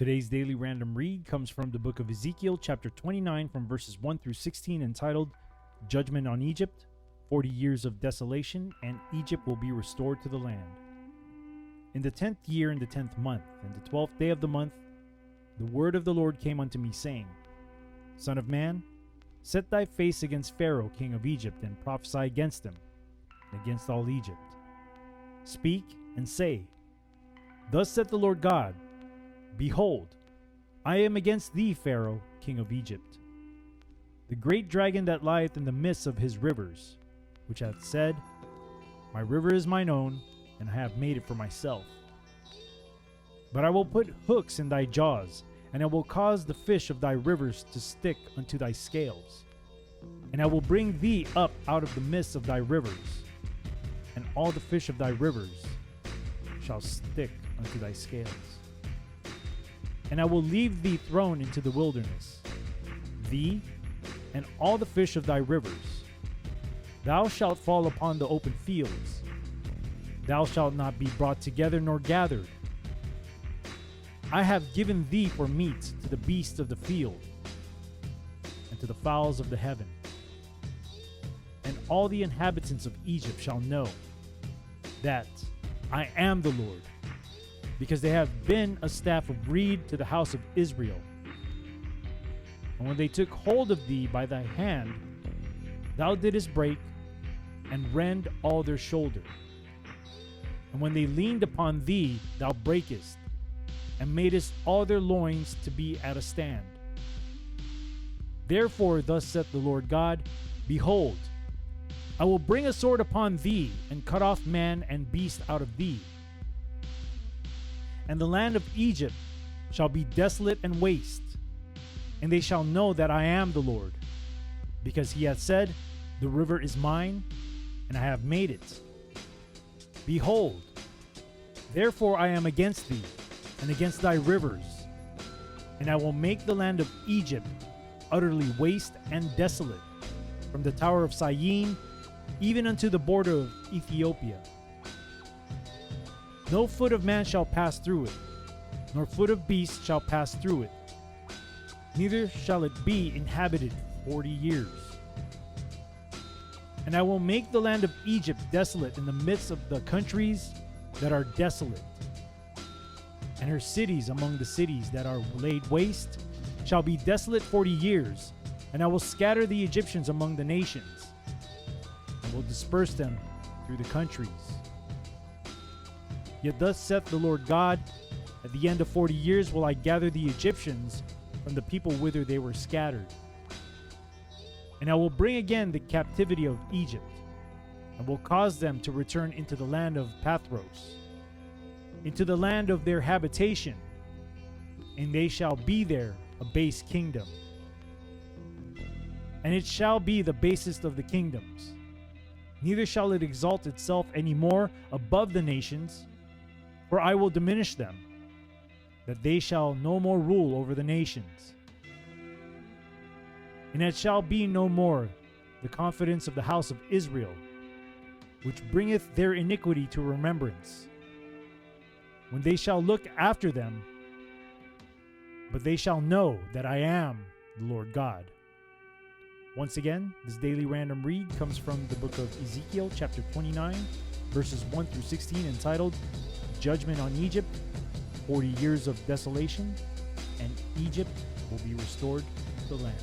Today's daily random read comes from the book of Ezekiel, chapter 29, from verses 1 through 16, entitled Judgment on Egypt, 40 years of desolation, and Egypt will be restored to the land. In the 10th year, in the 10th month, in the 12th day of the month, the word of the Lord came unto me, saying, Son of man, set thy face against Pharaoh king of Egypt, and prophesy against him, and against all Egypt. Speak and say, Thus saith the Lord God, Behold, I am against thee, Pharaoh, king of Egypt, the great dragon that lieth in the midst of his rivers, which hath said, My river is mine own, and I have made it for myself. But I will put hooks in thy jaws, and I will cause the fish of thy rivers to stick unto thy scales. And I will bring thee up out of the midst of thy rivers, and all the fish of thy rivers shall stick unto thy scales. And I will leave thee thrown into the wilderness, thee and all the fish of thy rivers. Thou shalt fall upon the open fields. Thou shalt not be brought together nor gathered. I have given thee for meat to the beasts of the field, and to the fowls of the heaven. And all the inhabitants of Egypt shall know that I am the Lord, because they have been a staff of reed to the house of Israel. And when they took hold of thee by thy hand, thou didst break and rend all their shoulder. And when they leaned upon thee, thou breakest, and madest all their loins to be at a stand. Therefore thus saith the Lord God, Behold, I will bring a sword upon thee, and cut off man and beast out of thee. And the land of Egypt shall be desolate and waste, and they shall know that I am the Lord, because he hath said, The river is mine, and I have made it. Behold, therefore I am against thee, and against thy rivers, and I will make the land of Egypt utterly waste and desolate, from the tower of Syene even unto the border of Ethiopia. No foot of man shall pass through it, nor foot of beast shall pass through it, neither shall it be inhabited 40 years. And I will make the land of Egypt desolate in the midst of the countries that are desolate, and her cities among the cities that are laid waste shall be desolate 40 years, and I will scatter the Egyptians among the nations, and will disperse them through the countries. Yet thus saith the Lord God, At the end of 40 years will I gather the Egyptians from the people whither they were scattered. And I will bring again the captivity of Egypt, and will cause them to return into the land of Paperdress, into the land of their habitation, and they shall be there a base kingdom. And it shall be the basest of the kingdoms, neither shall it exalt itself any more above the nations, for I will diminish them, that they shall no more rule over the nations. And it shall be no more the confidence of the house of Israel, which bringeth their iniquity to remembrance, when they shall look after them, but they shall know that I am the Lord God. Once again, this daily random read comes from the book of Ezekiel, chapter 29, verses 1 through 16, entitled Judgment on Egypt, 40 years of desolation, and Egypt will be restored to the land.